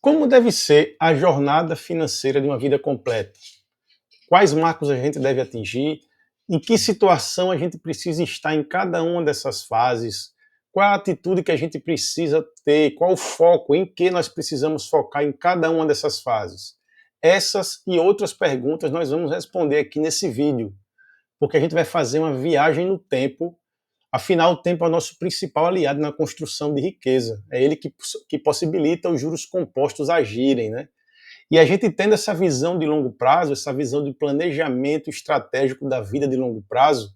Como deve ser a jornada financeira de uma vida completa? Quais marcos a gente deve atingir? Em que situação a gente precisa estar em cada uma dessas fases? Qual a atitude que a gente precisa ter? Qual o foco? Em que nós precisamos focar em cada uma dessas fases? Essas e outras perguntas nós vamos responder aqui nesse vídeo, porque a gente vai fazer uma viagem no tempo. Afinal, o tempo é o nosso principal aliado na construção de riqueza. É ele que possibilita os juros compostos agirem, né? E a gente tendo essa visão de longo prazo, essa visão de planejamento estratégico da vida de longo prazo,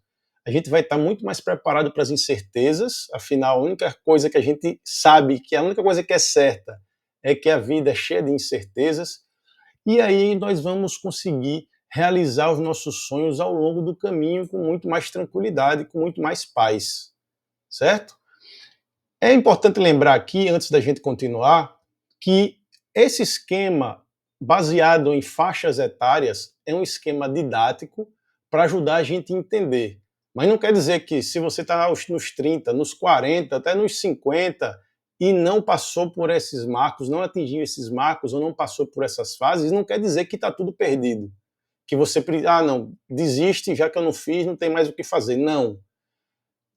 a gente vai estar muito mais preparado para as incertezas. Afinal, a única coisa que a gente sabe, que a única coisa que é certa, é que a vida é cheia de incertezas. E aí nós vamos conseguir realizar os nossos sonhos ao longo do caminho com muito mais tranquilidade, com muito mais paz, certo? É importante lembrar aqui, antes da gente continuar, que esse esquema baseado em faixas etárias é um esquema didático para ajudar a gente a entender. Mas não quer dizer que se você está nos 30, nos 40, até nos 50 e não passou por esses marcos, não atingiu esses marcos ou não passou por essas fases, não quer dizer que está tudo perdido. Que você, não, desiste, já que eu não fiz, não tem mais o que fazer. Não.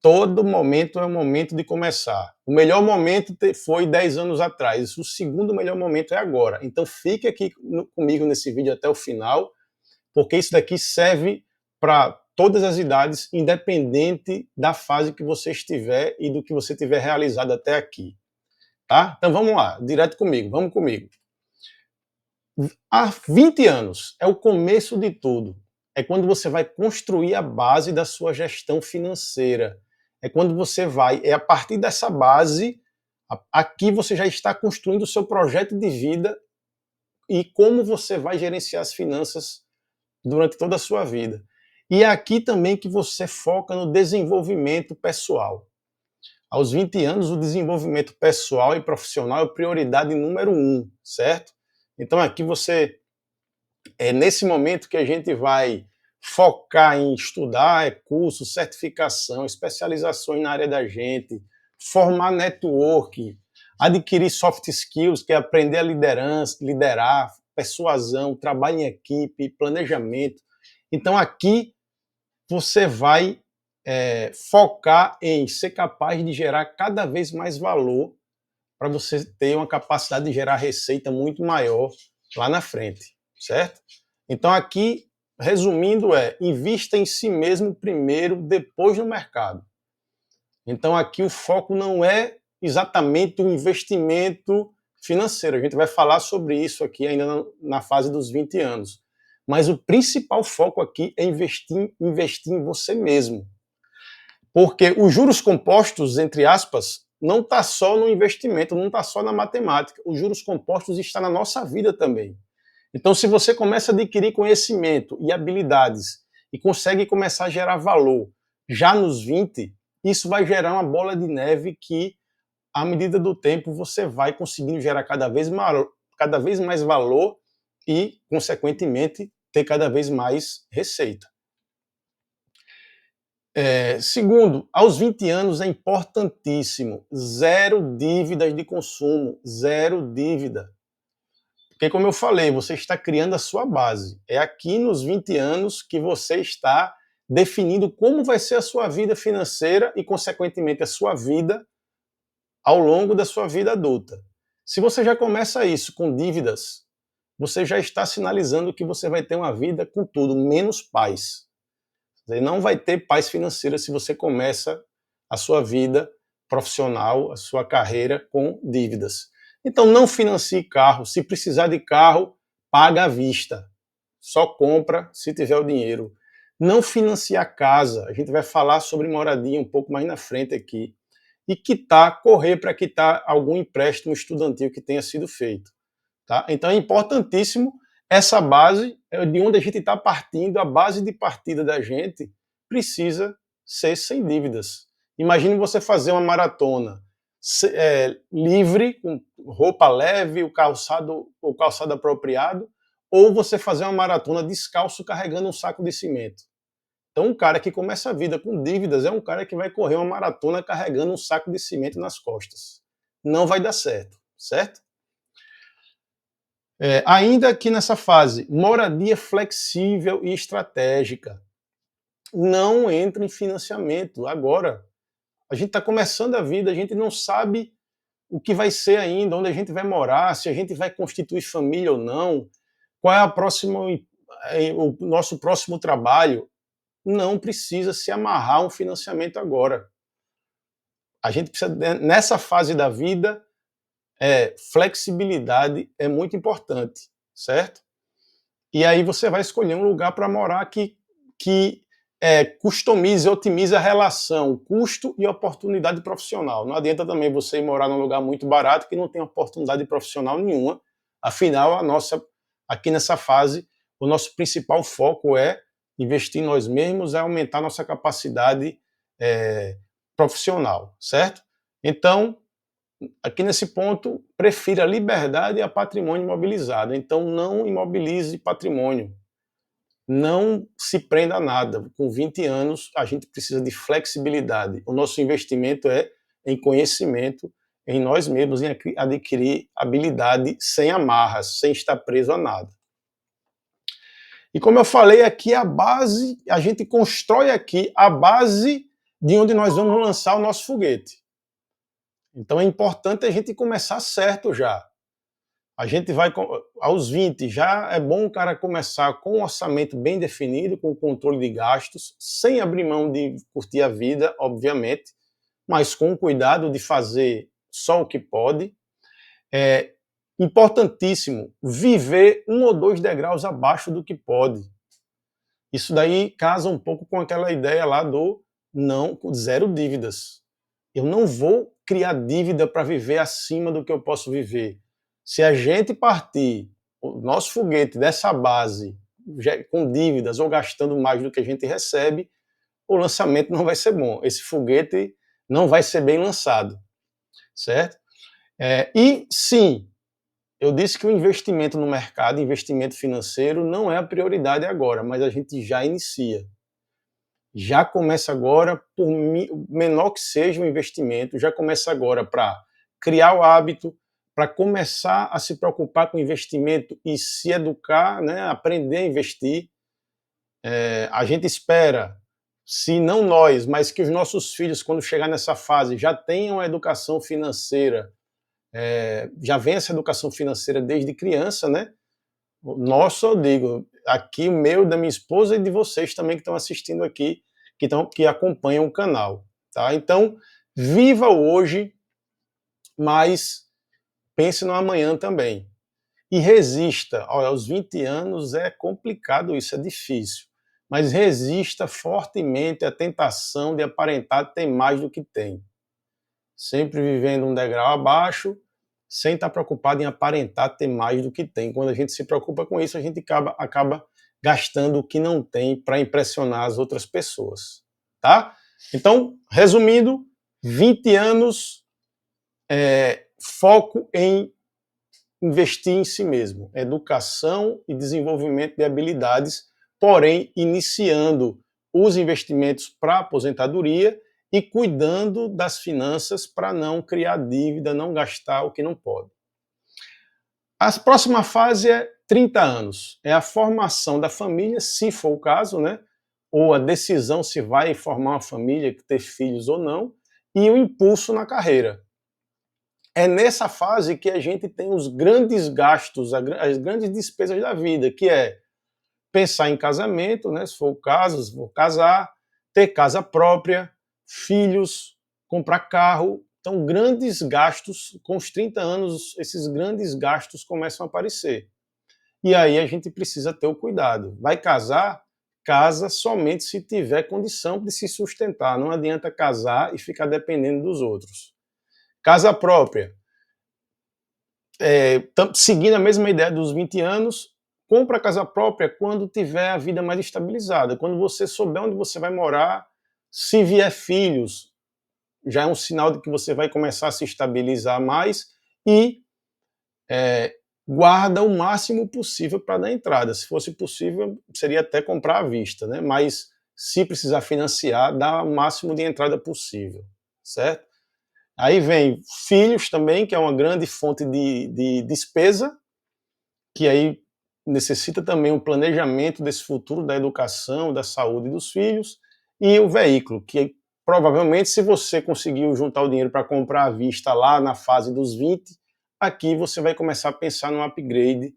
Todo momento é o momento de começar. O melhor momento foi 10 anos atrás. O segundo melhor momento é agora. Então fique aqui comigo nesse vídeo até o final, porque isso daqui serve para todas as idades, independente da fase que você estiver e do que você tiver realizado até aqui. Tá? Então vamos lá, direto comigo, vamos comigo. Há 20 anos é o começo de tudo. É quando você vai construir a base da sua gestão financeira. É quando você vai, é a partir dessa base, aqui você já está construindo o seu projeto de vida e como você vai gerenciar as finanças durante toda a sua vida. E é aqui também que você foca no desenvolvimento pessoal. Aos 20 anos, o desenvolvimento pessoal e profissional é prioridade número 1, certo? Então aqui você, é nesse momento que a gente vai focar em estudar curso, certificação, especializações na área da gente, formar network, adquirir soft skills, que é aprender a liderança, liderar, persuasão, trabalho em equipe, planejamento. Então aqui você vai focar em ser capaz de gerar cada vez mais valor para você ter uma capacidade de gerar receita muito maior lá na frente, certo? Então aqui, resumindo, invista em si mesmo primeiro, depois no mercado. Então aqui o foco não é exatamente o investimento financeiro, a gente vai falar sobre isso aqui ainda na fase dos 20 anos. Mas o principal foco aqui é investir em você mesmo. Porque os juros compostos, entre aspas, não está só no investimento, não está só na matemática. Os juros compostos estão na nossa vida também. Então, se você começa a adquirir conhecimento e habilidades e consegue começar a gerar valor já nos 20, isso vai gerar uma bola de neve que, à medida do tempo, você vai conseguindo gerar cada vez mais valor e, consequentemente, ter cada vez mais receita. Segundo, aos 20 anos é importantíssimo, zero dívidas de consumo, zero dívida. Porque, como eu falei, você está criando a sua base. É aqui nos 20 anos que você está definindo como vai ser a sua vida financeira e, consequentemente, a sua vida ao longo da sua vida adulta. Se você já começa isso com dívidas, você já está sinalizando que você vai ter uma vida com tudo, menos paz. Você não vai ter paz financeira se você começa a sua vida profissional, a sua carreira com dívidas. Então não financie carro. Se precisar de carro, paga à vista. Só compra se tiver o dinheiro. Não financiar casa. A gente vai falar sobre moradia um pouco mais na frente aqui. E correr para quitar algum empréstimo estudantil que tenha sido feito. Tá? Então é importantíssimo essa base de onde a gente está partindo, a base de partida da gente precisa ser sem dívidas. Imagine você fazer uma maratona livre, com roupa leve, o calçado apropriado, ou você fazer uma maratona descalço carregando um saco de cimento. Então um cara que começa a vida com dívidas é um cara que vai correr uma maratona carregando um saco de cimento nas costas. Não vai dar certo, certo? Ainda aqui nessa fase, moradia flexível e estratégica. Não entra em financiamento agora. A gente está começando a vida, a gente não sabe o que vai ser ainda, onde a gente vai morar, se a gente vai constituir família ou não, qual é o nosso próximo trabalho. Não precisa se amarrar a um financiamento agora. A gente precisa, nessa fase da vida, flexibilidade é muito importante, certo? E aí você vai escolher um lugar para morar que customize, otimize a relação custo e oportunidade profissional. Não adianta também você ir morar num lugar muito barato que não tem oportunidade profissional nenhuma. Afinal, aqui nessa fase, o nosso principal foco é investir em nós mesmos, é aumentar nossa capacidade profissional, certo? Então, aqui nesse ponto, prefira a liberdade a patrimônio imobilizado. Então, não imobilize patrimônio. Não se prenda a nada. Com 20 anos, a gente precisa de flexibilidade. O nosso investimento é em conhecimento, em nós mesmos, em adquirir habilidade sem amarras, sem estar preso a nada. E como eu falei aqui, a base, a gente constrói aqui a base de onde nós vamos lançar o nosso foguete. Então é importante a gente começar certo já. A gente vai, aos 20, já é bom o cara começar com um orçamento bem definido, com controle de gastos, sem abrir mão de curtir a vida, obviamente, mas com cuidado de fazer só o que pode. É importantíssimo viver 1 ou 2 degraus abaixo do que pode. Isso daí casa um pouco com aquela ideia lá do não, zero dívidas. Eu não vou criar dívida para viver acima do que eu posso viver. Se a gente partir o nosso foguete dessa base com dívidas ou gastando mais do que a gente recebe, o lançamento não vai ser bom. Esse foguete não vai ser bem lançado, certo? E sim, eu disse que o investimento no mercado, investimento financeiro, não é a prioridade agora, mas a gente já inicia. Já começa agora, por menor que seja o investimento, já começa agora para criar o hábito, para começar a se preocupar com investimento e se educar, né, aprender a investir. A gente espera, se não nós, mas que os nossos filhos, quando chegar nessa fase, já tenham a educação financeira, já vem essa educação financeira desde criança, né? Nossa, eu digo, aqui o meu, da minha esposa e de vocês também que estão assistindo aqui, que acompanham o canal, tá? Então, viva o hoje, mas pense no amanhã também. E resista. Olha, aos 20 anos é complicado isso, é difícil. Mas resista fortemente à tentação de aparentar ter mais do que tem. Sempre vivendo um degrau abaixo, sem estar preocupado em aparentar ter mais do que tem. Quando a gente se preocupa com isso, a gente acaba gastando o que não tem para impressionar as outras pessoas, tá? Então, resumindo, 20 anos, foco em investir em si mesmo, educação e desenvolvimento de habilidades, porém iniciando os investimentos para aposentadoria e cuidando das finanças para não criar dívida, não gastar o que não pode. A próxima fase é 30 anos, é a formação da família, se for o caso, né? Ou a decisão se vai formar uma família, ter filhos ou não, e o impulso na carreira. É nessa fase que a gente tem os grandes gastos, as grandes despesas da vida, que é pensar em casamento, né, se for o caso, se for casar, ter casa própria, filhos, comprar carro. Então, grandes gastos, com os 30 anos, esses grandes gastos começam a aparecer. E aí a gente precisa ter o cuidado. Vai casar? Casa somente se tiver condição de se sustentar. Não adianta casar e ficar dependendo dos outros. Casa própria. Seguindo a mesma ideia dos 20 anos, compra a casa própria quando tiver a vida mais estabilizada, quando você souber onde você vai morar, se vier filhos, já é um sinal de que você vai começar a se estabilizar mais e guarda o máximo possível para dar entrada. Se fosse possível, seria até comprar à vista, né? Mas se precisar financiar, dá o máximo de entrada possível, certo? Aí vem filhos também, que é uma grande fonte de despesa, que aí necessita também um planejamento desse futuro da educação, da saúde dos filhos, e o veículo, que provavelmente se você conseguiu juntar o dinheiro para comprar à vista lá na fase dos 20, aqui você vai começar a pensar no upgrade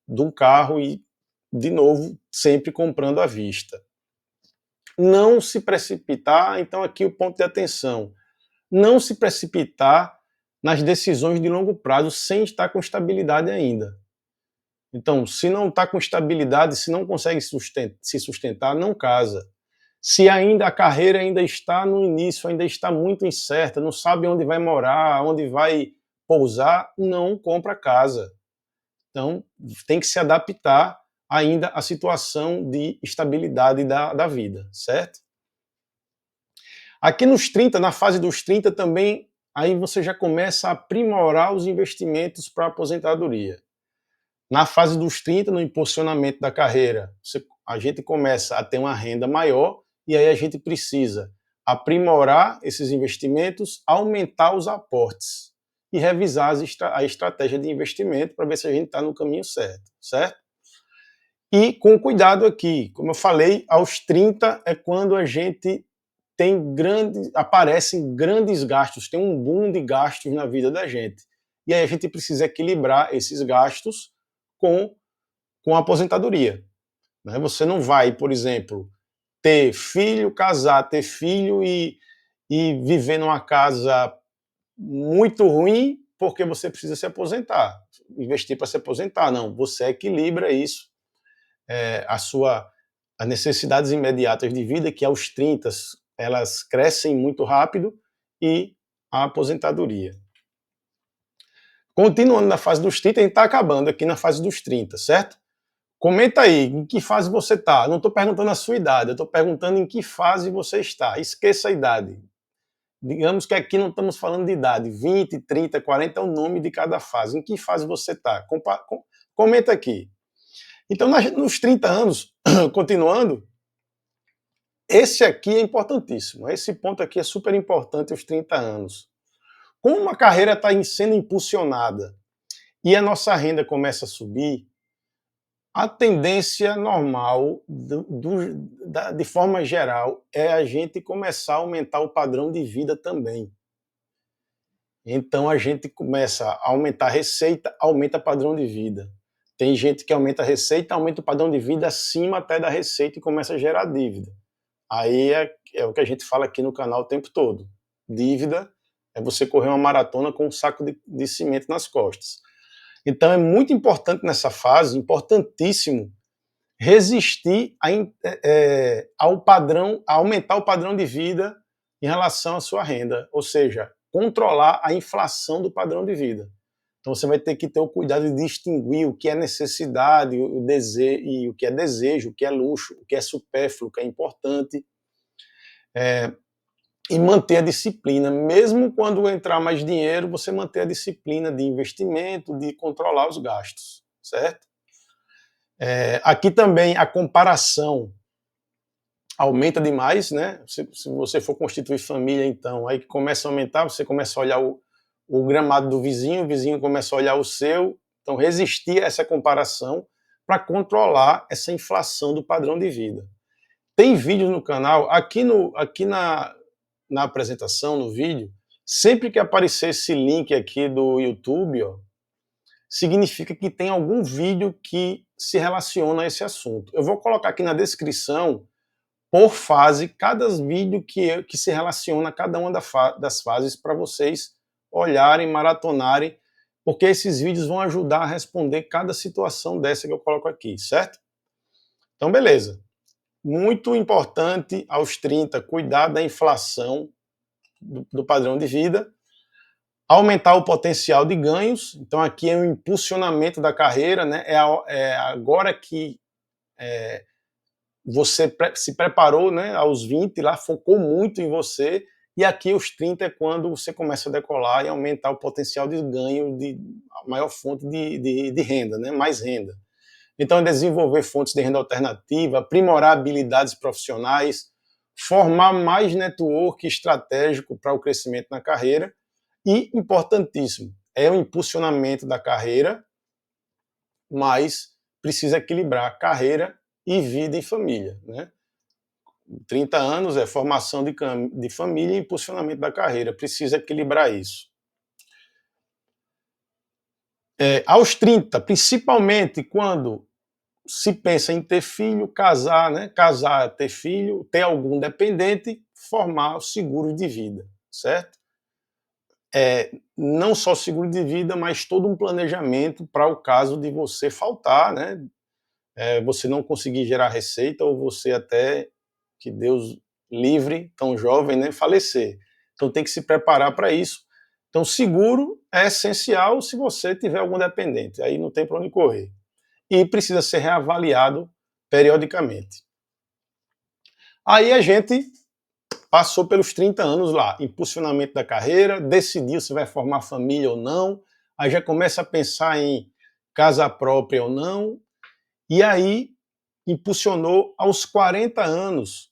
de um carro e, de novo, sempre comprando à vista. Não se precipitar, então aqui o ponto de atenção, não se precipitar nas decisões de longo prazo sem estar com estabilidade ainda. Então, se não está com estabilidade, se não consegue se sustentar, não casa. Se ainda a carreira ainda está no início, ainda está muito incerta, não sabe onde vai morar, onde vai pousar, não compra casa. Então, tem que se adaptar ainda à situação de estabilidade da vida, certo? Aqui nos 30, na fase dos 30 também, aí você já começa a aprimorar os investimentos para a aposentadoria. Na fase dos 30, no impulsionamento da carreira, a gente começa a ter uma renda maior e aí a gente precisa aprimorar esses investimentos, aumentar os aportes e revisar a estratégia de investimento para ver se a gente está no caminho certo, certo? E com cuidado aqui, como eu falei, aos 30 é quando a gente aparecem grandes gastos, tem um boom de gastos na vida da gente. E aí a gente precisa equilibrar esses gastos com a aposentadoria. Né? Você não vai, por exemplo, ter filho, casar, ter filho e viver numa casa muito ruim porque você precisa se aposentar, investir para se aposentar. Não, você equilibra isso, as necessidades imediatas de vida, que aos 30 elas crescem muito rápido, e a aposentadoria. Continuando na fase dos 30, a gente está acabando aqui na fase dos 30, certo? Comenta aí, em que fase você está? Não estou perguntando a sua idade, eu estou perguntando em que fase você está. Esqueça a idade. Digamos que aqui não estamos falando de idade. 20, 30, 40 é o nome de cada fase. Em que fase você está? Comenta aqui. Então, nos 30 anos, continuando, esse aqui é importantíssimo. Esse ponto aqui é super importante, os 30 anos. Como a carreira está sendo impulsionada e a nossa renda começa a subir, a tendência normal, de forma geral, é a gente começar a aumentar o padrão de vida também. Então a gente começa a aumentar a receita, aumenta o padrão de vida. Tem gente que aumenta a receita, aumenta o padrão de vida acima até da receita e começa a gerar dívida. Aí é o que a gente fala aqui no canal o tempo todo. Dívida é você correr uma maratona com um saco de cimento nas costas. Então é muito importante nessa fase, importantíssimo, resistir ao padrão, a aumentar o padrão de vida em relação à sua renda, ou seja, controlar a inflação do padrão de vida. Então você vai ter que ter o cuidado de distinguir o que é necessidade, o desejo, e o que é desejo, o que é luxo, o que é supérfluo, o que é importante, e manter a disciplina. Mesmo quando entrar mais dinheiro, você manter a disciplina de investimento, de controlar os gastos, certo? Aqui também a comparação aumenta demais, né? Se você for constituir família, então, aí começa a aumentar, você começa a olhar o gramado do vizinho, o vizinho começa a olhar o seu. Então, resistir a essa comparação para controlar essa inflação do padrão de vida. Tem vídeos no canal, aqui na apresentação, no vídeo, sempre que aparecer esse link aqui do YouTube, ó, significa que tem algum vídeo que se relaciona a esse assunto. Eu vou colocar aqui na descrição, por fase, cada vídeo que se relaciona a cada uma das fases para vocês olharem, maratonarem, porque esses vídeos vão ajudar a responder cada situação dessa que eu coloco aqui, certo? Então, beleza. Muito importante aos 30, cuidar da inflação do padrão de vida, aumentar o potencial de ganhos. Então aqui é o impulsionamento da carreira, né? Agora que você se preparou, né, aos 20, lá focou muito em você, e aqui os 30 é quando você começa a decolar e aumentar o potencial de ganho, de maior fonte de renda, né? Mais renda. Então, desenvolver fontes de renda alternativa, aprimorar habilidades profissionais, formar mais network estratégico para o crescimento na carreira e, importantíssimo, é o impulsionamento da carreira mas precisa equilibrar carreira e vida em família, né? 30 anos é formação de família e impulsionamento da carreira, precisa equilibrar isso. Aos 30, principalmente quando se pensa em ter filho, casar, né? Casar, ter filho, ter algum dependente, formar o seguro de vida, certo? Não só seguro de vida, mas todo um planejamento para o caso de você faltar, né? Você não conseguir gerar receita ou você até, que Deus livre, tão jovem, né, falecer. Então tem que se preparar para isso. Então seguro é essencial se você tiver algum dependente, aí não tem para onde correr. E precisa ser reavaliado periodicamente. Aí a gente passou pelos 30 anos lá, impulsionamento da carreira, decidiu se vai formar família ou não, aí já começa a pensar em casa própria ou não, e aí impulsionou aos 40 anos,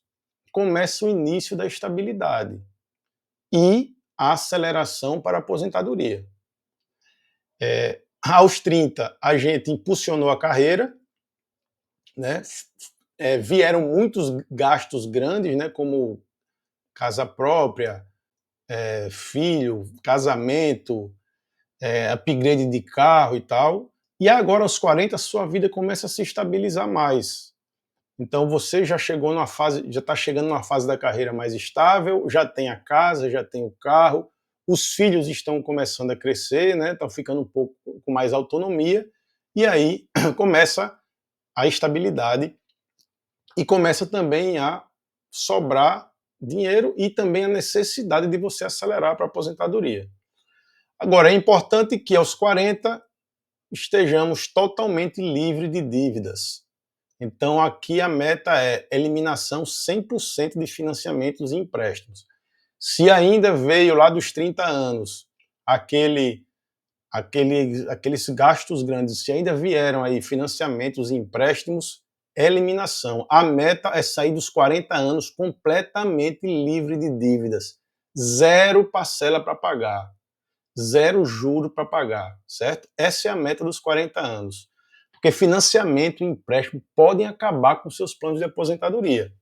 começa o início da estabilidade e a aceleração para a aposentadoria. Aos 30, a gente impulsionou a carreira, né? Vieram muitos gastos grandes, né? Como casa própria, filho, casamento, upgrade de carro e tal. E agora, aos 40, sua vida começa a se estabilizar mais. Então você já chegou numa fase, já está chegando numa fase da carreira mais estável, já tem a casa, já tem o carro, os filhos estão começando a crescer, né? Estão ficando um pouco com mais autonomia, e aí começa a estabilidade e começa também a sobrar dinheiro e também a necessidade de você acelerar para a aposentadoria. Agora, é importante que aos 40 estejamos totalmente livres de dívidas. Então, aqui a meta é eliminação 100% de financiamentos e empréstimos. Se ainda veio lá dos 30 anos aqueles gastos grandes, se ainda vieram aí financiamentos e empréstimos, eliminação. A meta é sair dos 40 anos completamente livre de dívidas. Zero parcela para pagar. Zero juro para pagar, certo? Essa é a meta dos 40 anos. Porque financiamento e empréstimo podem acabar com seus planos de aposentadoria.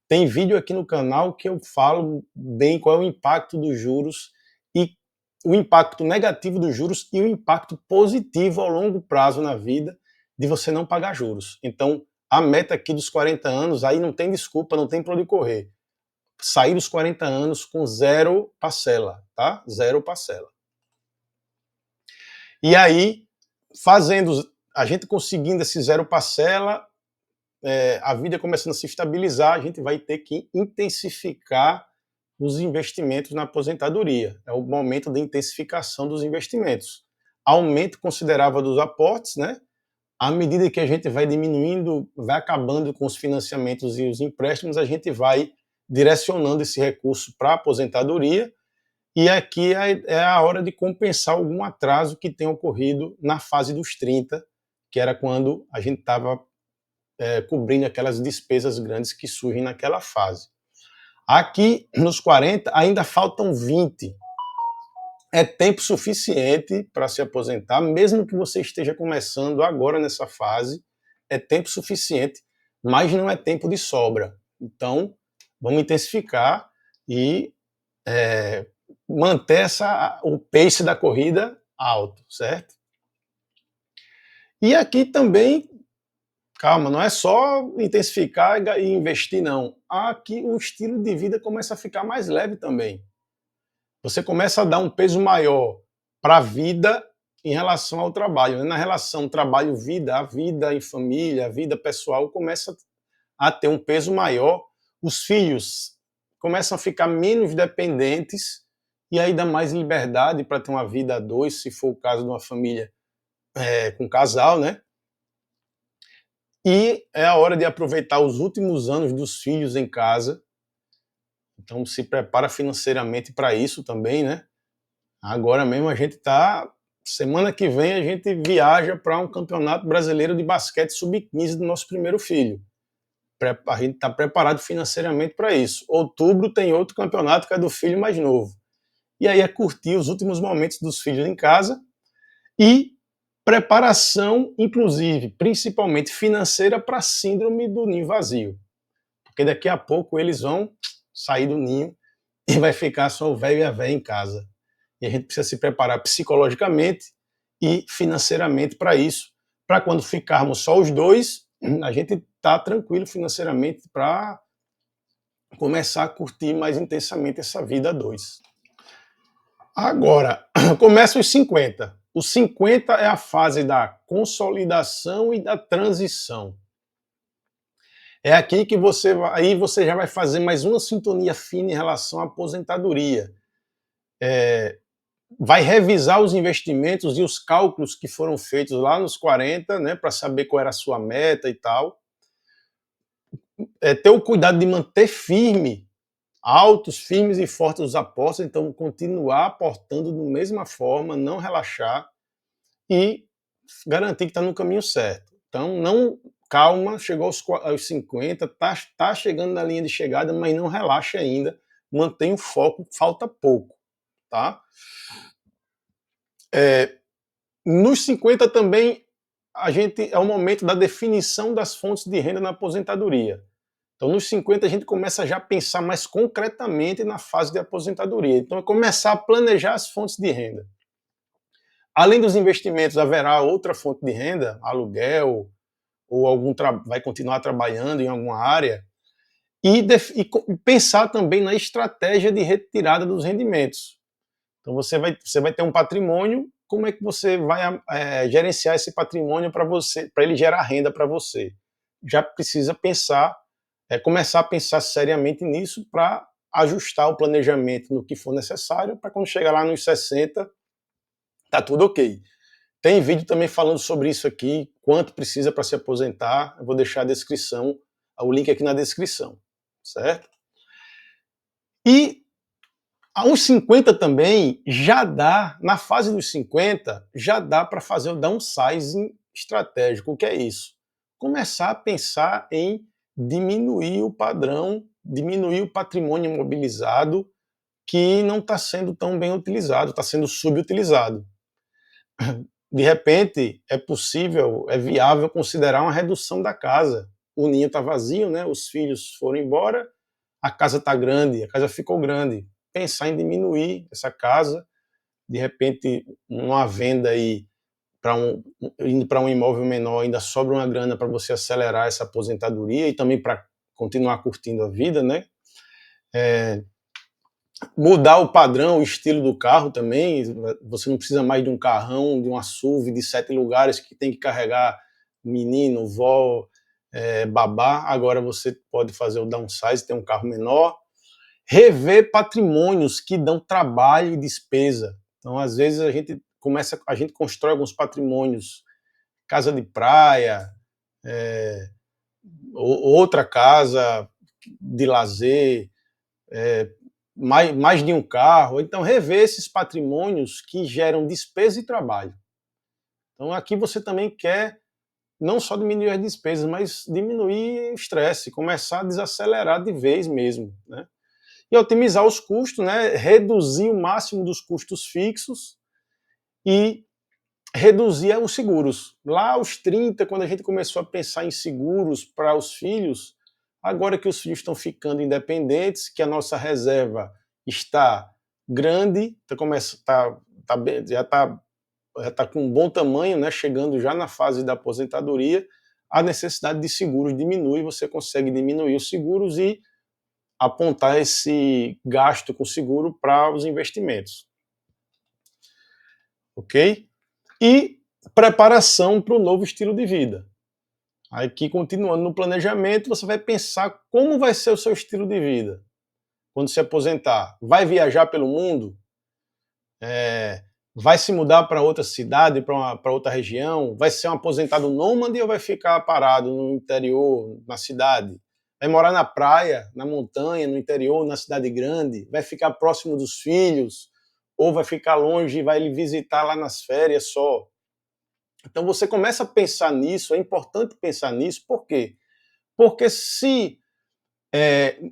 Tem vídeo aqui no canal que eu falo bem qual é o impacto dos juros e o impacto negativo dos juros e o impacto positivo ao longo prazo na vida de você não pagar juros. Então, a meta aqui dos 40 anos, aí não tem desculpa, não tem para onde correr. Sair dos 40 anos com zero parcela, tá? Zero parcela. E aí, a gente conseguindo esse zero parcela, a vida começando a se estabilizar, a gente vai ter que intensificar os investimentos na aposentadoria. É o momento da intensificação dos investimentos. Aumento considerável dos aportes, né? À medida que a gente vai diminuindo, vai acabando com os financiamentos e os empréstimos, a gente vai direcionando esse recurso para a aposentadoria. E aqui é a hora de compensar algum atraso que tenha ocorrido na fase dos 30, que era quando a gente estava cobrindo aquelas despesas grandes que surgem naquela fase. Aqui, nos 40, ainda faltam 20. É tempo suficiente para se aposentar, mesmo que você esteja começando agora nessa fase, é tempo suficiente, mas não é tempo de sobra. Então, vamos intensificar e manter o pace da corrida alto, certo? E aqui também, calma, não é só intensificar e investir, não. Aqui o estilo de vida começa a ficar mais leve também. Você começa a dar um peso maior para a vida em relação ao trabalho. Na relação trabalho-vida, a vida em família, a vida pessoal começa a ter um peso maior. Os filhos começam a ficar menos dependentes e aí dá mais liberdade para ter uma vida a dois, se for o caso de uma família com casal, né? E é a hora de aproveitar os últimos anos dos filhos em casa. Então se prepara financeiramente para isso também, né? Agora mesmo a gente está... Semana que vem a gente viaja para um campeonato brasileiro de basquete sub-15 do nosso primeiro filho. A gente está preparado financeiramente para isso. Outubro tem outro campeonato que é do filho mais novo. E aí é curtir os últimos momentos dos filhos em casa e preparação, inclusive, principalmente financeira, para a síndrome do ninho vazio. Porque daqui a pouco eles vão sair do ninho e vai ficar só o velho e a véia em casa. E a gente precisa se preparar psicologicamente e financeiramente para isso, para quando ficarmos só os dois, a gente tá tranquilo financeiramente para começar a curtir mais intensamente essa vida a dois. Agora, começa os 50. Os 50 é a fase da consolidação e da transição. É aqui que aí você já vai fazer mais uma sintonia fina em relação à aposentadoria. Vai revisar os investimentos e os cálculos que foram feitos lá nos 40, né, para saber qual era a sua meta e tal. Ter o cuidado de manter altos, firmes e fortes os aportes, então continuar aportando da mesma forma, não relaxar e garantir que está no caminho certo. Então, não calma, chegou aos 50, tá chegando na linha de chegada, mas não relaxa ainda, mantém o foco, falta pouco, tá? Nos 50 também é o momento da definição das fontes de renda na aposentadoria. Então, nos 50 a gente começa já a pensar mais concretamente na fase de aposentadoria. Então, é começar a planejar as fontes de renda. Além dos investimentos, haverá outra fonte de renda, aluguel, ou vai continuar trabalhando em alguma área, e pensar também na estratégia de retirada dos rendimentos. Então você vai ter um patrimônio, como é que você vai gerenciar esse patrimônio para ele gerar renda para você? Já precisa começar a pensar seriamente nisso para ajustar o planejamento no que for necessário, para quando chegar lá nos 60, tá tudo ok. Tem vídeo também falando sobre isso aqui, quanto precisa para se aposentar. Eu vou deixar o link aqui na descrição, certo? E aos 50 também, na fase dos 50, já dá para fazer o downsizing estratégico. O que é isso? Começar a pensar em diminuir o padrão, diminuir o patrimônio imobilizado que não está sendo tão bem utilizado, está sendo subutilizado. De repente, é viável considerar uma redução da casa. O ninho está vazio, né? Os filhos foram embora, a casa está grande, a casa ficou grande. Pensar em diminuir essa casa, de repente, uma venda aí, indo para um imóvel menor, ainda sobra uma grana para você acelerar essa aposentadoria e também para continuar curtindo a vida, né? Mudar o padrão, o estilo do carro também. Você não precisa mais de um carrão, de uma SUV de 7 lugares que tem que carregar menino, vó, babá. Agora você pode fazer o downsize, ter um carro menor. Rever patrimônios que dão trabalho e despesa. Então, às vezes, a gente constrói alguns patrimônios, casa de praia, outra casa de lazer, mais de um carro. Então, rever esses patrimônios que geram despesa e trabalho. Então, aqui você também quer não só diminuir as despesas, mas diminuir o estresse, começar a desacelerar de vez mesmo, né? E otimizar os custos, né? Reduzir o máximo dos custos fixos e reduzir os seguros. Lá aos 30, quando a gente começou a pensar em seguros para os filhos, agora que os filhos estão ficando independentes, que a nossa reserva está grande, já está com um bom tamanho, né, chegando já na fase da aposentadoria, a necessidade de seguros diminui, você consegue diminuir os seguros e apontar esse gasto com seguro para os investimentos. Ok? E preparação para o novo estilo de vida. Aqui, continuando no planejamento, você vai pensar como vai ser o seu estilo de vida quando se aposentar. Vai viajar pelo mundo? Vai se mudar para outra cidade, para outra região? Vai ser um aposentado nômade ou vai ficar parado no interior, na cidade? Vai morar na praia, na montanha, no interior, na cidade grande? Vai ficar próximo dos filhos? Ou vai ficar longe e vai lhe visitar lá nas férias só? Então você começa a pensar nisso, é importante pensar nisso, por quê? Porque se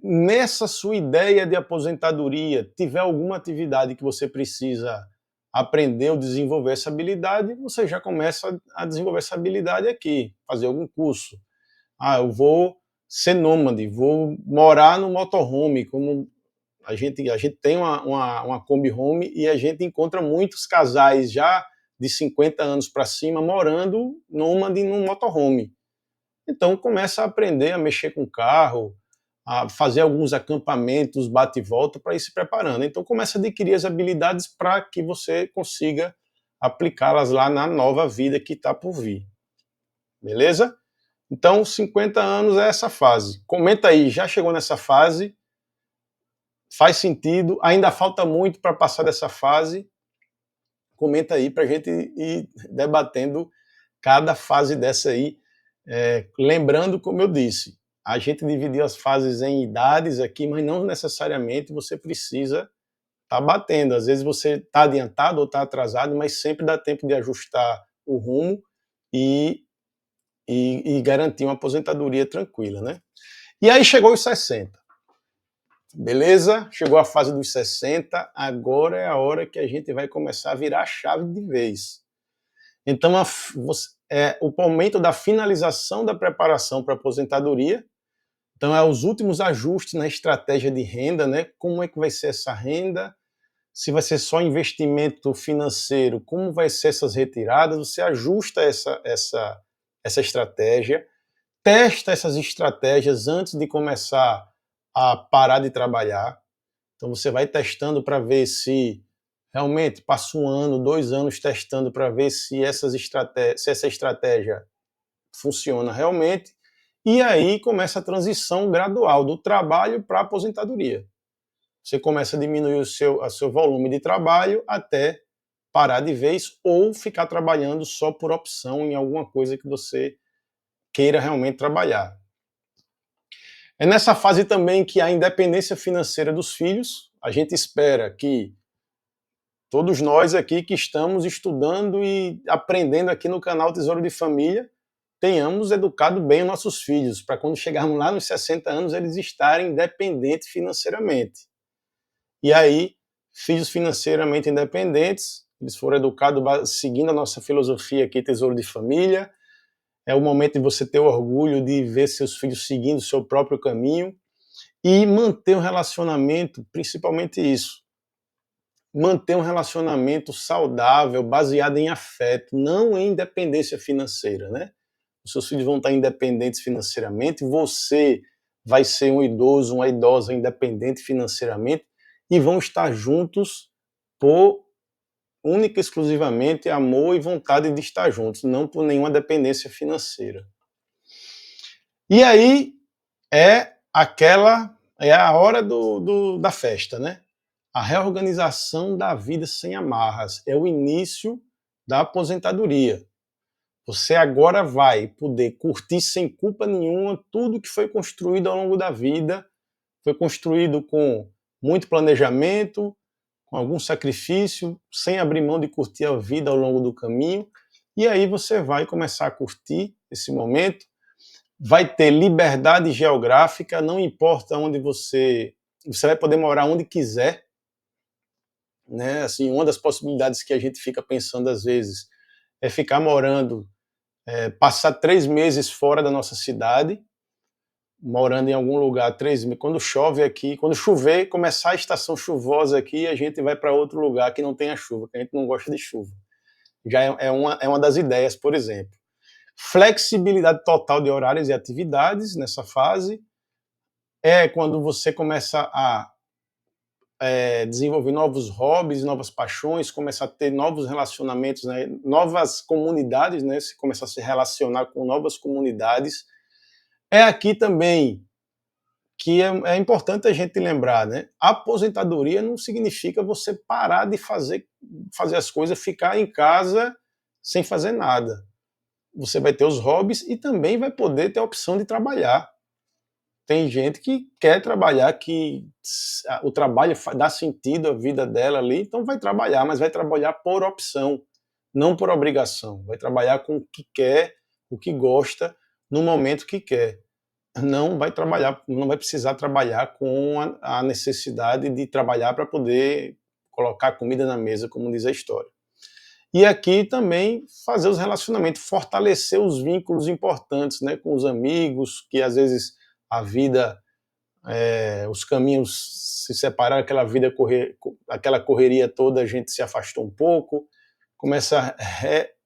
nessa sua ideia de aposentadoria tiver alguma atividade que você precisa aprendeu, desenvolver essa habilidade, você já começa a desenvolver essa habilidade aqui, fazer algum curso. Eu vou ser nômade, vou morar no motorhome, como a gente tem uma Kombi Home e a gente encontra muitos casais já de 50 anos para cima morando nômade num motorhome. Então começa a aprender a mexer com o carro, a fazer alguns acampamentos, bate e volta para ir se preparando. Então começa a adquirir as habilidades para que você consiga aplicá-las lá na nova vida que está por vir. Beleza? Então 50 anos é essa fase. Comenta aí, já chegou nessa fase? Faz sentido? Ainda falta muito para passar dessa fase? Comenta aí para a gente ir debatendo cada fase dessa aí. Lembrando, como eu disse, a gente dividiu as fases em idades aqui, mas não necessariamente você precisa estar batendo. Às vezes você está adiantado ou está atrasado, mas sempre dá tempo de ajustar o rumo e garantir uma aposentadoria tranquila, né? E aí chegou os 60. Beleza? Chegou a fase dos 60, agora é a hora que a gente vai começar a virar a chave de vez. Então, o momento da finalização da preparação para a aposentadoria. Então, é os últimos ajustes na estratégia de renda, né? Como é que vai ser essa renda? Se vai ser só investimento financeiro, como vai ser essas retiradas? Você ajusta essa estratégia, testa essas estratégias antes de começar a parar de trabalhar. Então, você vai testando para ver se realmente passa 1 ano, 2 anos testando para ver se essa estratégia funciona realmente. E aí começa a transição gradual do trabalho para a aposentadoria. Você começa a diminuir o seu volume de trabalho até parar de vez ou ficar trabalhando só por opção em alguma coisa que você queira realmente trabalhar. É nessa fase também que a independência financeira dos filhos, a gente espera que todos nós aqui que estamos estudando e aprendendo aqui no canal Tesouro de Família, tenhamos educado bem os nossos filhos, para quando chegarmos lá nos 60 anos eles estarem independentes financeiramente. E aí, filhos financeiramente independentes, eles foram educados seguindo a nossa filosofia aqui, Tesouro de Família. É o momento de você ter orgulho de ver seus filhos seguindo o seu próprio caminho e manter um relacionamento, principalmente isso. Manter um relacionamento saudável, baseado em afeto, não em independência financeira, né? Os seus filhos vão estar independentes financeiramente, você vai ser um idoso, uma idosa independente financeiramente e vão estar juntos por única e exclusivamente amor e vontade de estar juntos, não por nenhuma dependência financeira. E aí é a hora da festa, né? A reorganização da vida sem amarras, é o início da aposentadoria. Você agora vai poder curtir sem culpa nenhuma tudo que foi construído ao longo da vida, foi construído com muito planejamento, com algum sacrifício, sem abrir mão de curtir a vida ao longo do caminho, e aí você vai começar a curtir esse momento, vai ter liberdade geográfica, não importa onde você vai poder morar onde quiser, né? Assim, uma das possibilidades que a gente fica pensando às vezes é ficar morando, passar 3 meses fora da nossa cidade, morando em algum lugar 3 meses. Quando chove aqui, quando chover, começar a estação chuvosa aqui, a gente vai para outro lugar que não tenha chuva, que a gente não gosta de chuva. Já é uma das ideias, por exemplo. Flexibilidade total de horários e atividades nessa fase é quando você começa a desenvolver novos hobbies, novas paixões, começar a ter novos relacionamentos, né? Novas comunidades, né? Se começar a se relacionar com novas comunidades. É aqui também que é importante a gente lembrar, né? A aposentadoria não significa você parar de fazer as coisas, ficar em casa sem fazer nada. Você vai ter os hobbies e também vai poder ter a opção de trabalhar. Tem gente que quer trabalhar, que o trabalho dá sentido à vida dela ali, então vai trabalhar, mas vai trabalhar por opção, não por obrigação. Vai trabalhar com o que quer, o que gosta, no momento que quer. Não vai trabalhar, não vai precisar trabalhar com a necessidade de trabalhar para poder colocar comida na mesa, como diz a história. E aqui também fazer os relacionamentos, fortalecer os vínculos importantes, né, com os amigos, que às vezes a vida, os caminhos se separaram, aquela correria toda, a gente se afastou um pouco, começa a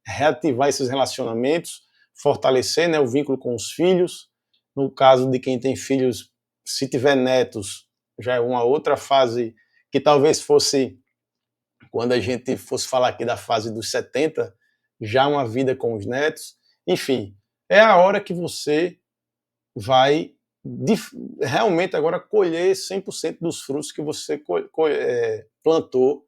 reativar esses relacionamentos, fortalecer, né, o vínculo com os filhos. No caso de quem tem filhos, se tiver netos, já é uma outra fase que talvez fosse, quando a gente fosse falar aqui da fase dos 70, já uma vida com os netos. Enfim, é a hora que você vai realmente agora colher 100% dos frutos que você plantou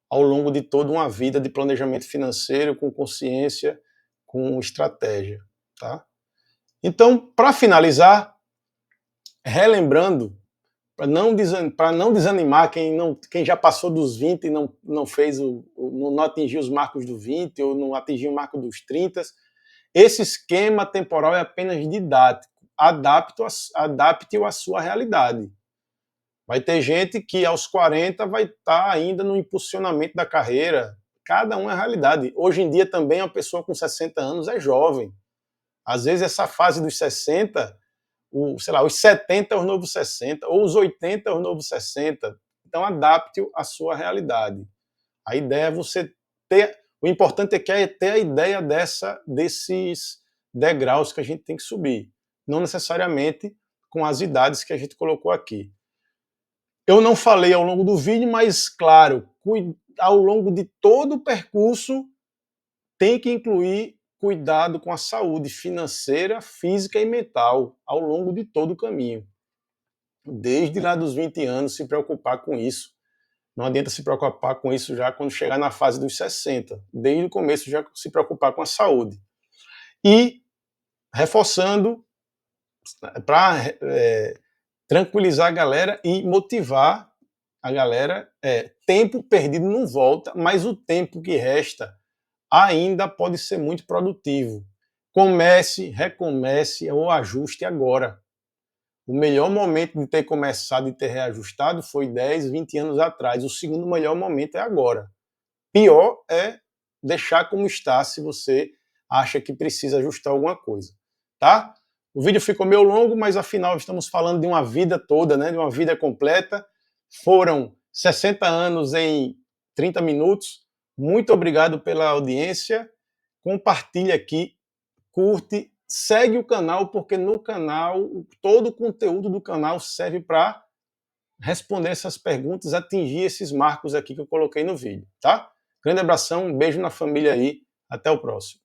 ao longo de toda uma vida de planejamento financeiro, com consciência, com estratégia, tá? Então, para finalizar, relembrando, para não desanimar quem já passou dos 20 e não fez não atingiu os marcos do 20 ou não atingiu o marco dos 30, esse esquema temporal é apenas didático. Adapte-o à sua realidade. Vai ter gente que aos 40 vai estar ainda no impulsionamento da carreira. Cada um é a realidade. Hoje em dia também uma pessoa com 60 anos é jovem. Às vezes essa fase dos 60, os 70 é os novos 60, ou os 80 é os novos 60. Então adapte-o à sua realidade. A ideia é você ter... O importante é que é ter a ideia desses degraus que a gente tem que subir. Não necessariamente com as idades que a gente colocou aqui. Eu não falei ao longo do vídeo, mas, claro, ao longo de todo o percurso, tem que incluir cuidado com a saúde financeira, física e mental, ao longo de todo o caminho. Desde lá dos 20 anos, se preocupar com isso. Não adianta se preocupar com isso já quando chegar na fase dos 60. Desde o começo já se preocupar com a saúde. E, reforçando, para tranquilizar a galera e motivar a galera, tempo perdido não volta, mas o tempo que resta ainda pode ser muito produtivo. Comece, recomece ou ajuste agora. O melhor momento de ter começado e ter reajustado foi 10, 20 anos atrás. O segundo melhor momento é agora. Pior é deixar como está se você acha que precisa ajustar alguma coisa, tá? O vídeo ficou meio longo, mas afinal estamos falando de uma vida toda, né? De uma vida completa. Foram 60 anos em 30 minutos. Muito obrigado pela audiência. Compartilha aqui, curte, segue o canal, porque no canal, todo o conteúdo do canal serve para responder essas perguntas, atingir esses marcos aqui que eu coloquei no vídeo, tá? Grande abração, um beijo na família aí, até o próximo.